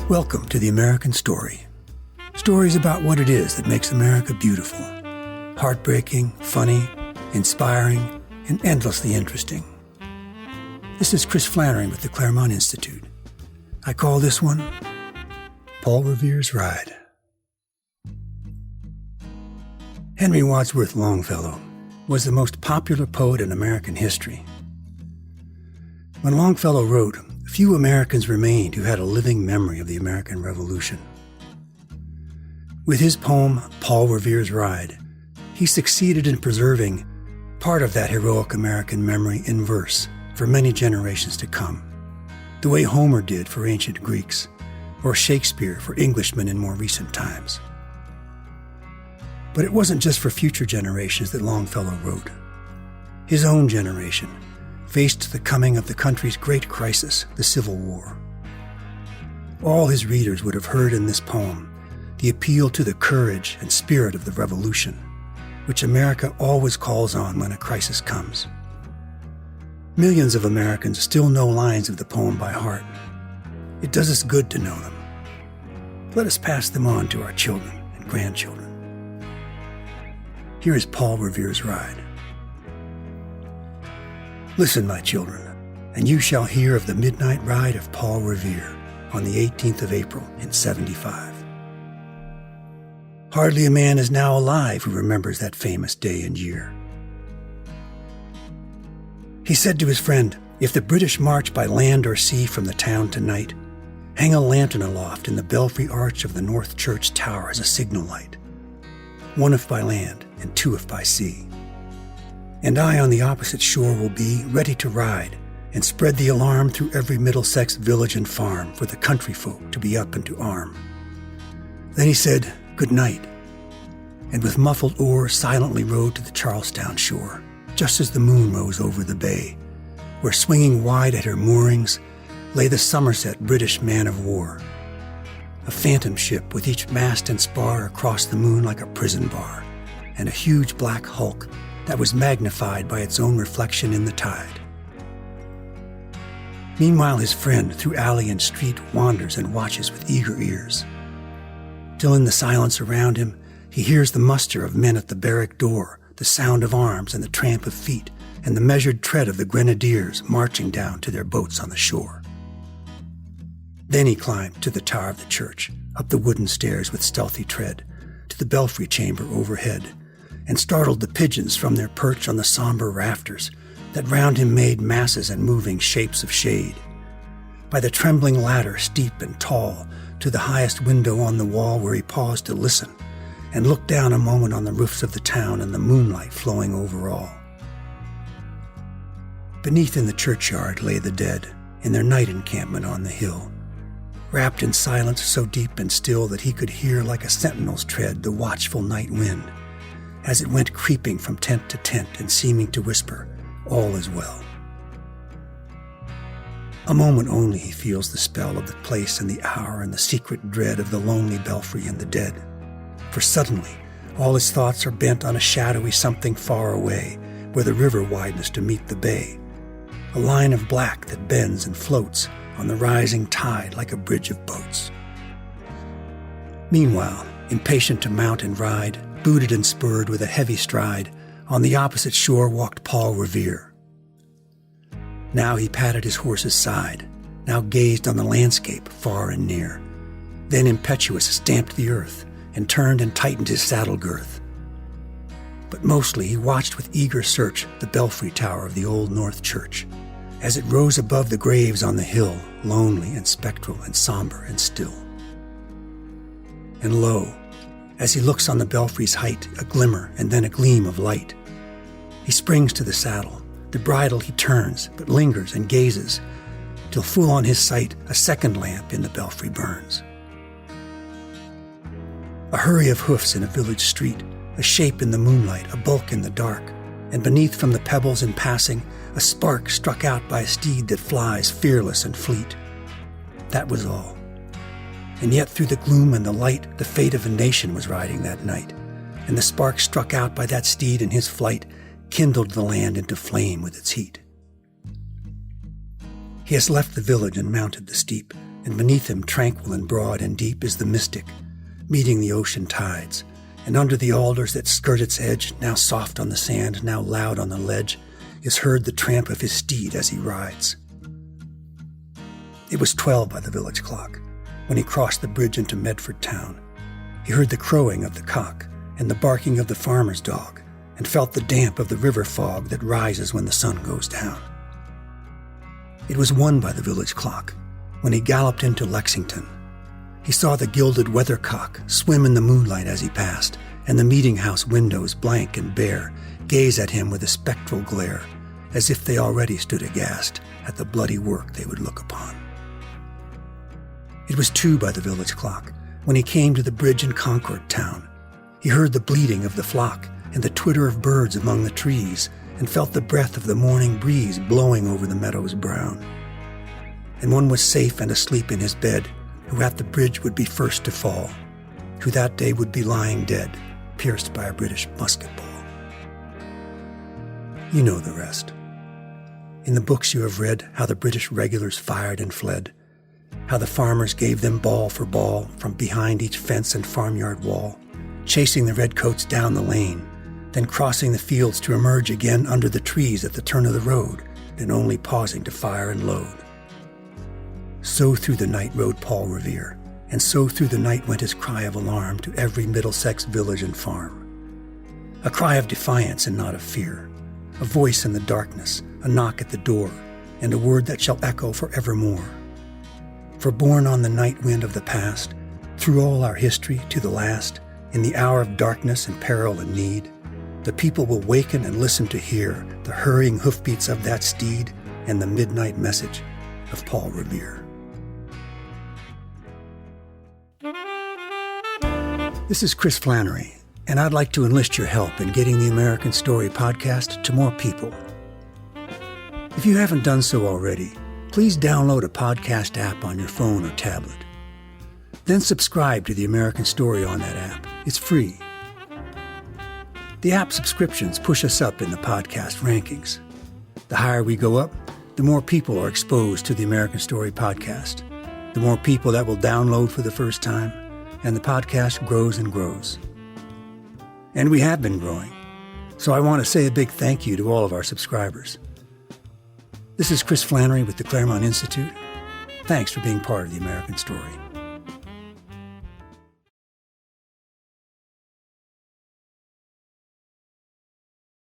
Welcome to The American Story. Stories about what it is that makes America beautiful. Heartbreaking, funny, inspiring, and endlessly interesting. This is Chris Flannery with the Claremont Institute. I call this one Paul Revere's Ride. Henry Wadsworth Longfellow was the most popular poet in American history. When Longfellow wrote, few Americans remained who had a living memory of the American Revolution. With his poem, Paul Revere's Ride, he succeeded in preserving part of that heroic American memory in verse for many generations to come, the way Homer did for ancient Greeks, or Shakespeare for Englishmen in more recent times. But it wasn't just for future generations that Longfellow wrote. His own generation faced the coming of the country's great crisis, the Civil War. All his readers would have heard in this poem the appeal to the courage and spirit of the Revolution, which America always calls on when a crisis comes. Millions of Americans still know lines of the poem by heart. It does us good to know them. Let us pass them on to our children and grandchildren. Here is Paul Revere's Ride. Listen, my children, and you shall hear of the midnight ride of Paul Revere on the 18th of April in 75. Hardly a man is now alive who remembers that famous day and year. He said to his friend, "If the British march by land or sea from the town tonight, hang a lantern aloft in the belfry arch of the North Church tower as a signal light, one if by land and two if by sea. And I on the opposite shore will be ready to ride and spread the alarm through every Middlesex village and farm for the country folk to be up and to arm." Then he said, "Good night," and with muffled oar silently rowed to the Charlestown shore, just as the moon rose over the bay, where swinging wide at her moorings lay the Somerset British man-of-war, a phantom ship with each mast and spar across the moon like a prison bar, and a huge black hulk that was magnified by its own reflection in the tide. Meanwhile his friend through alley and street wanders and watches with eager ears, till in the silence around him he hears the muster of men at the barrack door, the sound of arms and the tramp of feet, and the measured tread of the grenadiers marching down to their boats on the shore. Then he climbed to the tower of the church, up the wooden stairs with stealthy tread, to the belfry chamber overhead, and startled the pigeons from their perch on the somber rafters that round him made masses and moving shapes of shade. By the trembling ladder steep and tall, to the highest window on the wall where he paused to listen, and looked down a moment on the roofs of the town and the moonlight flowing over all. Beneath in the churchyard lay the dead, in their night encampment on the hill, wrapped in silence so deep and still that he could hear like a sentinel's tread the watchful night wind, as it went creeping from tent to tent and seeming to whisper, "All is well." A moment only he feels the spell of the place and the hour and the secret dread of the lonely belfry and the dead. For suddenly, all his thoughts are bent on a shadowy something far away, where the river widens to meet the bay, a line of black that bends and floats on the rising tide like a bridge of boats. Meanwhile, impatient to mount and ride, booted and spurred with a heavy stride, on the opposite shore walked Paul Revere. Now he patted his horse's side, now gazed on the landscape far and near, then impetuous stamped the earth, and turned and tightened his saddle girth. But mostly he watched with eager search the belfry tower of the old North Church, as it rose above the graves on the hill, lonely and spectral and somber and still. And lo, as he looks on the belfry's height, a glimmer and then a gleam of light. He springs to the saddle, the bridle he turns, but lingers and gazes, till full on his sight a second lamp in the belfry burns. A hurry of hoofs in a village street, a shape in the moonlight, a bulk in the dark, and beneath from the pebbles in passing, a spark struck out by a steed that flies fearless and fleet. That was all. And yet through the gloom and the light, the fate of a nation was riding that night, and the spark struck out by that steed in his flight kindled the land into flame with its heat. He has left the village and mounted the steep, and beneath him, tranquil and broad and deep, is the mystic, meeting the ocean tides. And under the alders that skirt its edge, now soft on the sand, now loud on the ledge, is heard the tramp of his steed as he rides. It was 12 by the village clock when he crossed the bridge into Medford town. He heard the crowing of the cock and the barking of the farmer's dog, and felt the damp of the river fog that rises when the sun goes down. It was 1 by the village clock when he galloped into Lexington. He saw the gilded weathercock swim in the moonlight as he passed, and the meeting-house windows, blank and bare, gaze at him with a spectral glare, as if they already stood aghast at the bloody work they would look upon. It was 2 by the village clock when he came to the bridge in Concord town. He heard the bleating of the flock and the twitter of birds among the trees, and felt the breath of the morning breeze blowing over the meadows brown. And one was safe and asleep in his bed, who at the bridge would be first to fall, who that day would be lying dead, pierced by a British musket ball. You know the rest. In the books you have read how the British regulars fired and fled, how the farmers gave them ball for ball from behind each fence and farmyard wall, chasing the redcoats down the lane, then crossing the fields to emerge again under the trees at the turn of the road, and only pausing to fire and load. So through the night rode Paul Revere, and so through the night went his cry of alarm to every Middlesex village and farm. A cry of defiance and not of fear, a voice in the darkness, a knock at the door, and a word that shall echo forevermore. For borne on the night wind of the past, through all our history to the last, in the hour of darkness and peril and need, the people will waken and listen to hear the hurrying hoofbeats of that steed and the midnight message of Paul Revere. This is Chris Flannery, and I'd like to enlist your help in getting the American Story podcast to more people. If you haven't done so already, please download a podcast app on your phone or tablet. Then subscribe to the American Story on that app. It's free. The app subscriptions push us up in the podcast rankings. The higher we go up, the more people are exposed to the American Story podcast, the more people that will download for the first time, and the podcast grows and grows. And we have been growing, so I want to say a big thank you to all of our subscribers. This is Chris Flannery with the Claremont Institute. Thanks for being part of the American Story.